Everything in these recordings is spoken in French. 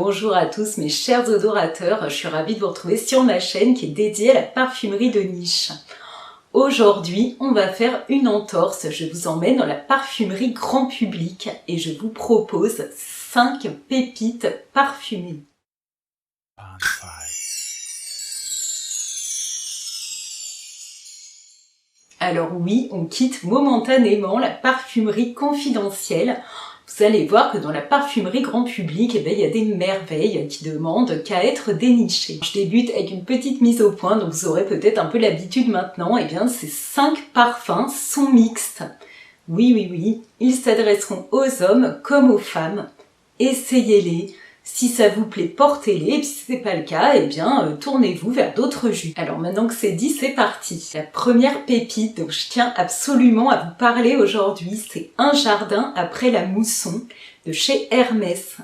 bonjour à tous mes chers odorateurs, je suis ravie de vous retrouver sur ma chaîne qui est dédiée à la parfumerie de niche. Aujourd'hui, on va faire une entorse, je vous emmène dans la parfumerie grand public et je vous propose 5 pépites parfumées. Alors oui, on quitte momentanément la parfumerie confidentielle. Vous allez voir que dans la parfumerie grand public, il y a des merveilles qui demandent qu'à être dénichées. Je débute avec une petite mise au point, donc vous aurez peut-être un peu l'habitude maintenant. Ces 5 parfums sont mixtes. Oui, ils s'adresseront aux hommes comme aux femmes. Essayez-les. Si ça vous plaît, portez-les, et si c'est pas le cas, tournez-vous vers d'autres jus. Alors maintenant que c'est dit, c'est parti. La première pépite dont je tiens absolument à vous parler aujourd'hui, c'est Un jardin après la mousson de chez Hermès.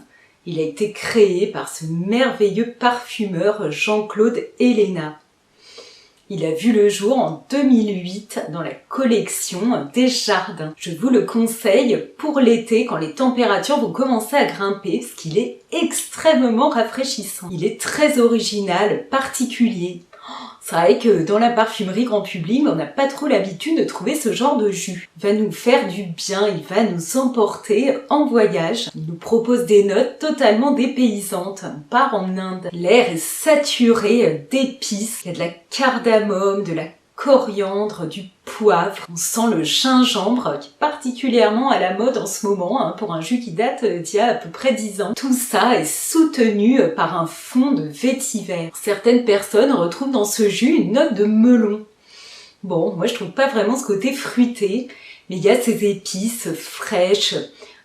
Il a été créé par ce merveilleux parfumeur Jean-Claude Ellena. Il a vu le jour en 2008 dans la collection des jardins. Je vous le conseille pour l'été quand les températures vont commencer à grimper parce qu'il est extrêmement rafraîchissant. Il est très original, particulier. C'est vrai que dans la parfumerie grand public, on n'a pas trop l'habitude de trouver ce genre de jus. Il va nous faire du bien, il va nous emporter en voyage. Il nous propose des notes totalement dépaysantes. On part en Inde. L'air est saturé d'épices. Il y a de la cardamome, de la coriandre, du poivre. On sent le gingembre qui est particulièrement à la mode en ce moment pour un jus qui date d'il y a à peu près 10 ans. Tout ça est soutenu par un fond de vétiver. Certaines personnes retrouvent dans ce jus une note de melon. Bon, moi je trouve pas vraiment ce côté fruité, mais il y a ces épices fraîches,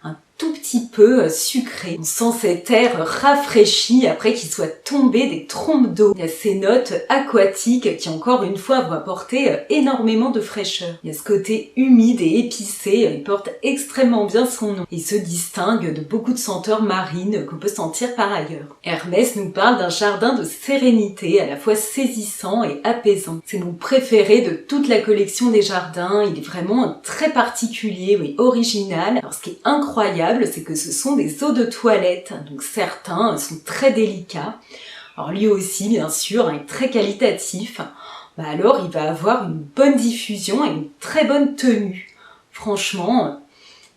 un tout petit peu sucré. On sent cet air rafraîchi après qu'il soit tombé des trompes d'eau. Il y a ces notes aquatiques qui encore une fois vont apporter énormément de fraîcheur. Il y a ce côté humide et épicé, il porte extrêmement bien son nom. Il se distingue de beaucoup de senteurs marines qu'on peut sentir par ailleurs. Hermès nous parle d'un jardin de sérénité à la fois saisissant et apaisant. C'est mon préféré de toute la collection des jardins. Il est vraiment très particulier, original. Alors ce qui est incroyable, c'est que ce sont des eaux de toilette, donc certains sont très délicats. Alors lui aussi, bien sûr, est très qualitatif. Alors il va avoir une bonne diffusion et une très bonne tenue. Franchement,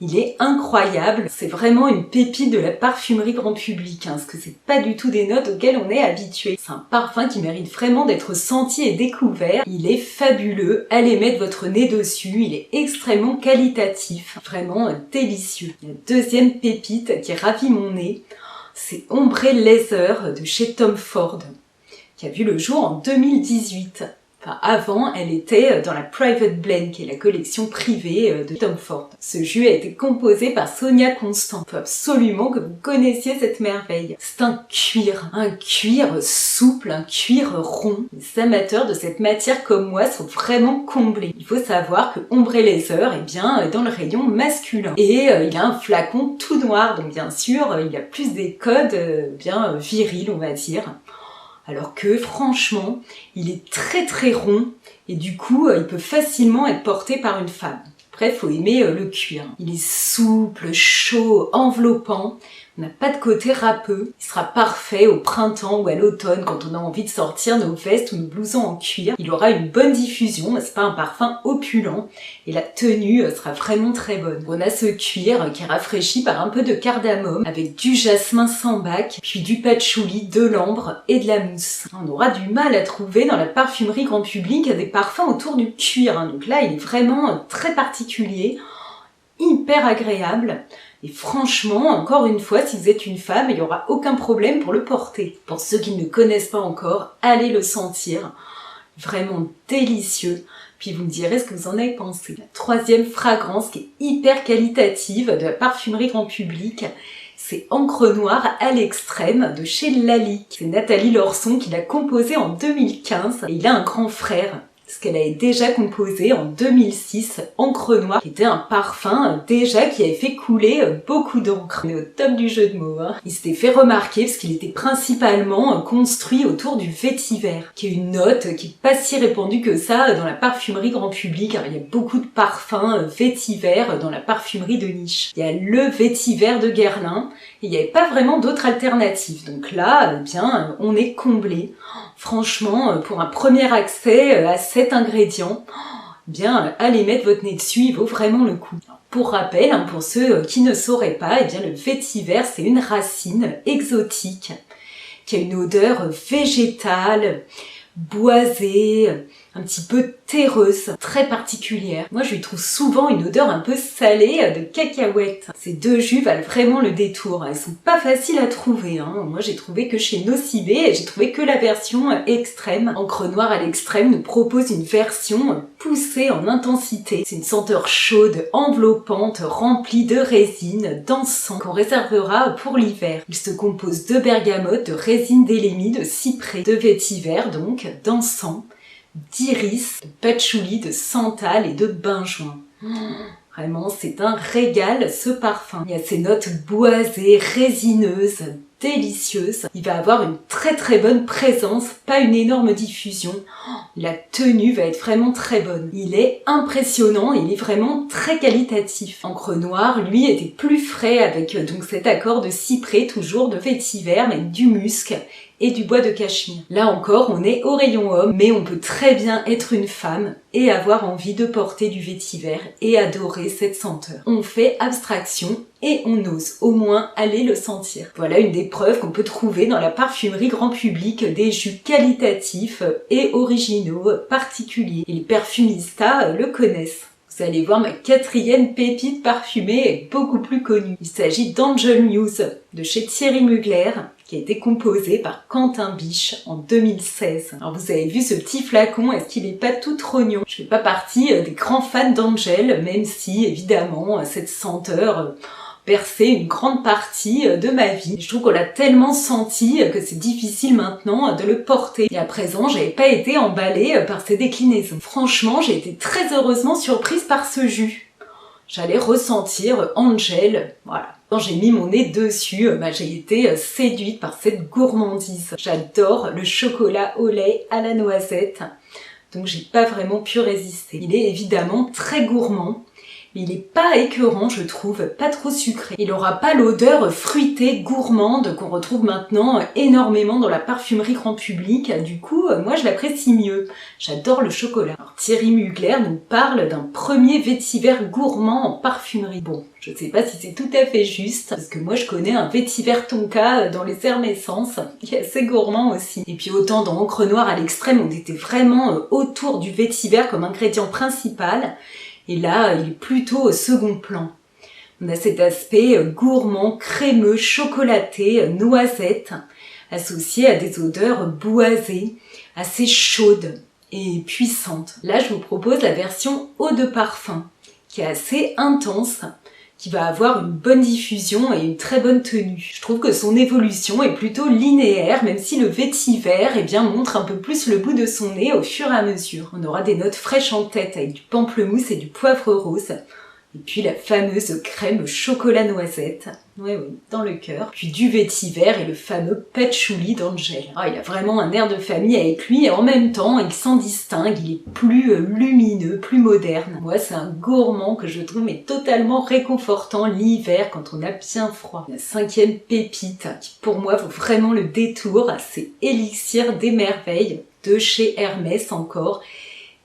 il est incroyable. C'est vraiment une pépite de la parfumerie grand public, parce que c'est pas du tout des notes auxquelles on est habitué. C'est un parfum qui mérite vraiment d'être senti et découvert. Il est fabuleux. Allez mettre votre nez dessus. Il est extrêmement qualitatif. Vraiment délicieux. La deuxième pépite qui ravit mon nez, c'est Ombre Leather de chez Tom Ford, qui a vu le jour en 2018. Avant, elle était dans la Private Blend, qui est la collection privée de Tom Ford. Ce jus a été composé par Sonia Constant. Il faut absolument que vous connaissiez cette merveille. C'est un cuir souple, un cuir rond. Les amateurs de cette matière comme moi sont vraiment comblés. Il faut savoir que Ombre Leather est dans le rayon masculin. Et il a un flacon tout noir, donc bien sûr, il a plus des codes virils, on va dire. Alors que franchement, il est très rond et du coup, il peut facilement être porté par une femme. Après, il faut aimer le cuir. Il est souple, chaud, enveloppant. On n'a pas de côté râpeux. Il sera parfait au printemps ou à l'automne quand on a envie de sortir nos vestes ou nos blousons en cuir. Il aura une bonne diffusion, c'est pas un parfum opulent et la tenue sera vraiment très bonne. On a ce cuir qui est rafraîchi par un peu de cardamome avec du jasmin sambac, puis du patchouli, de l'ambre et de la mousse. On aura du mal à trouver dans la parfumerie grand public des parfums autour du cuir. Donc là, il est vraiment très particulier, hyper agréable. Et franchement, encore une fois, si vous êtes une femme, il n'y aura aucun problème pour le porter. Pour ceux qui ne connaissent pas encore, allez le sentir. Vraiment délicieux. Puis vous me direz ce que vous en avez pensé. La troisième fragrance qui est hyper qualitative de la parfumerie grand public, c'est Encre Noire à l'extrême de chez Lalique. C'est Nathalie Lorson qui l'a composé en 2015 et il a un grand frère. Parce qu'elle avait déjà composé en 2006 Encre Noire, qui était un parfum déjà qui avait fait couler beaucoup d'encre. On est au top du jeu de mots. Il s'était fait remarquer parce qu'il était principalement construit autour du vétiver, qui est une note qui est pas si répandue que ça dans la parfumerie grand public. Alors, il y a beaucoup de parfums vétiver dans la parfumerie de niche. Il y a le vétiver de Guerlain il n'y avait pas vraiment d'autres alternatives. Donc là, eh bien, on est comblé. Franchement, pour un premier accès à cet ingrédient, eh bien, allez mettre votre nez dessus, il vaut vraiment le coup. Pour rappel, pour ceux qui ne sauraient pas, eh bien, le vétiver, c'est une racine exotique qui a une odeur végétale, boisée, un petit peu terreuse, très particulière. Moi, je lui trouve souvent une odeur un peu salée de cacahuètes. Ces deux jus valent vraiment le détour. Elles sont pas faciles à trouver. Moi, j'ai trouvé que chez Nocibé, j'ai trouvé que la version extrême. Encre Noire à l'extrême nous propose une version poussée en intensité. C'est une senteur chaude, enveloppante, remplie de résine, d'encens, qu'on réservera pour l'hiver. Il se compose de bergamote, de résine d'élémie, de cyprès, de vétiver, donc d'encens, d'iris, de patchouli, de santal et de benjoin. Vraiment, c'est un régal ce parfum. Il y a ces notes boisées, résineuses, délicieuses. Il va avoir une très très bonne présence, pas une énorme diffusion. La tenue va être vraiment très bonne. Il est impressionnant, il est vraiment très qualitatif. Encre Noire, lui, était plus frais avec donc cet accord de cyprès, toujours de vétiver, mais du musc et du bois de cachemire. Là encore, on est au rayon homme, mais on peut très bien être une femme et avoir envie de porter du vétiver et adorer cette senteur. On fait abstraction et on ose au moins aller le sentir. Voilà une des preuves qu'on peut trouver dans la parfumerie grand public des jus qualitatifs et originaux particuliers. Et les perfumistas le connaissent. Vous allez voir, ma quatrième pépite parfumée est beaucoup plus connue. Il s'agit d'Angel Muse de chez Thierry Mugler, qui a été composé par Quentin Biche en 2016. Alors vous avez vu ce petit flacon, est-ce qu'il n'est pas tout trognon? Je fais pas partie des grands fans d'Angel, même si évidemment cette senteur bercé une grande partie de ma vie. Je trouve qu'on l'a tellement senti que c'est difficile maintenant de le porter. Et à présent, j'avais pas été emballée par ces déclinaisons. Franchement, j'ai été très heureusement surprise par ce jus. J'allais ressentir Angel, voilà. Quand j'ai mis mon nez dessus, j'ai été séduite par cette gourmandise. J'adore le chocolat au lait à la noisette, donc j'ai pas vraiment pu résister. Il est évidemment très gourmand, mais il est pas écœurant, je trouve, pas trop sucré. Il aura pas l'odeur fruitée, gourmande qu'on retrouve maintenant énormément dans la parfumerie grand public. Du coup, moi je l'apprécie mieux. J'adore le chocolat. Alors, Thierry Mugler nous parle d'un premier vétiver gourmand en parfumerie. Bon, je sais pas si c'est tout à fait juste, parce que moi je connais un vétiver tonka dans les Hermescence, qui est assez gourmand aussi. Et puis autant dans Encre Noire à l'extrême, on était vraiment autour du vétiver comme ingrédient principal. Et là, il est plutôt au second plan. On a cet aspect gourmand, crémeux, chocolaté, noisette, associé à des odeurs boisées, assez chaudes et puissantes. Là, je vous propose la version eau de parfum, qui est assez intense, qui va avoir une bonne diffusion et une très bonne tenue. Je trouve que son évolution est plutôt linéaire, même si le vétiver montre un peu plus le bout de son nez au fur et à mesure. On aura des notes fraîches en tête avec du pamplemousse et du poivre rose. Et puis la fameuse crème chocolat noisette, oui, dans le cœur. Puis du vétiver et le fameux patchouli d'Angel. Il a vraiment un air de famille avec lui et en même temps, il s'en distingue, il est plus lumineux, plus moderne. Moi, c'est un gourmand que je trouve totalement réconfortant l'hiver quand on a bien froid. La cinquième pépite, qui pour moi vaut vraiment le détour, c'est Élixir des merveilles de chez Hermès encore.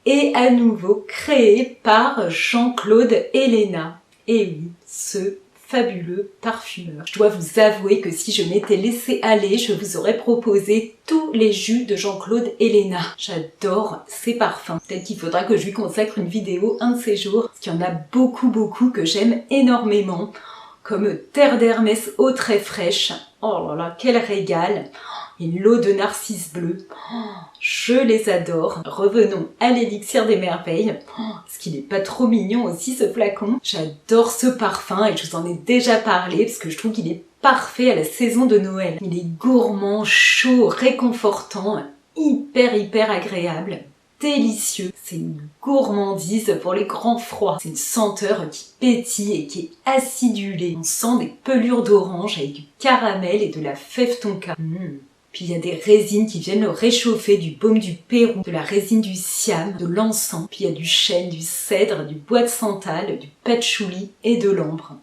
Et à nouveau créé par Jean-Claude Ellena. Et oui, ce fabuleux parfumeur. Je dois vous avouer que si je m'étais laissé aller, je vous aurais proposé tous les jus de Jean-Claude Ellena. J'adore ses parfums. Peut-être qu'il faudra que je lui consacre une vidéo un de ces jours, parce qu'il y en a beaucoup que j'aime énormément, comme Terre d'Hermès eau très fraîche. Oh là là, quel régal! Et l'eau de narcisse bleu, je les adore. Revenons à l'élixir des merveilles, parce qu'il est pas trop mignon aussi ce flacon. J'adore ce parfum et je vous en ai déjà parlé parce que je trouve qu'il est parfait à la saison de Noël. Il est gourmand, chaud, réconfortant, hyper agréable. Délicieux. C'est une gourmandise pour les grands froids. C'est une senteur qui pétille et qui est acidulée. On sent des pelures d'orange avec du caramel et de la fève tonka. Puis il y a des résines qui viennent le réchauffer, du baume du Pérou, de la résine du siam, de l'encens. Puis il y a du chêne, du cèdre, du bois de santal, du patchouli et de l'ambre.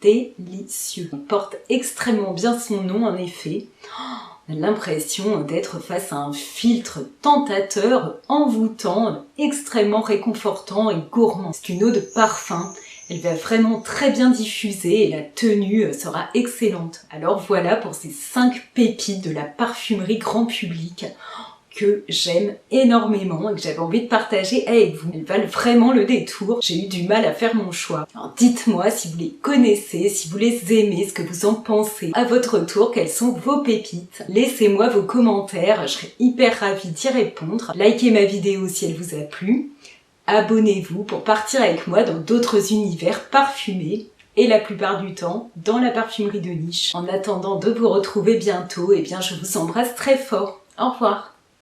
délicieux. Il porte extrêmement bien son nom en effet. On a l'impression d'être face à un filtre tentateur, envoûtant, extrêmement réconfortant et gourmand. C'est une eau de parfum. Elle va vraiment très bien diffuser et la tenue sera excellente. Alors voilà pour ces 5 pépites de la parfumerie grand public que j'aime énormément et que j'avais envie de partager avec vous. Elles valent vraiment le détour. J'ai eu du mal à faire mon choix. Alors dites-moi si vous les connaissez, si vous les aimez, ce que vous en pensez. À votre tour, quelles sont vos pépites? Laissez-moi vos commentaires, je serai hyper ravie d'y répondre. Likez ma vidéo si elle vous a plu. Abonnez-vous pour partir avec moi dans d'autres univers parfumés et la plupart du temps dans la parfumerie de niche. En attendant de vous retrouver bientôt, eh bien je vous embrasse très fort. Au revoir.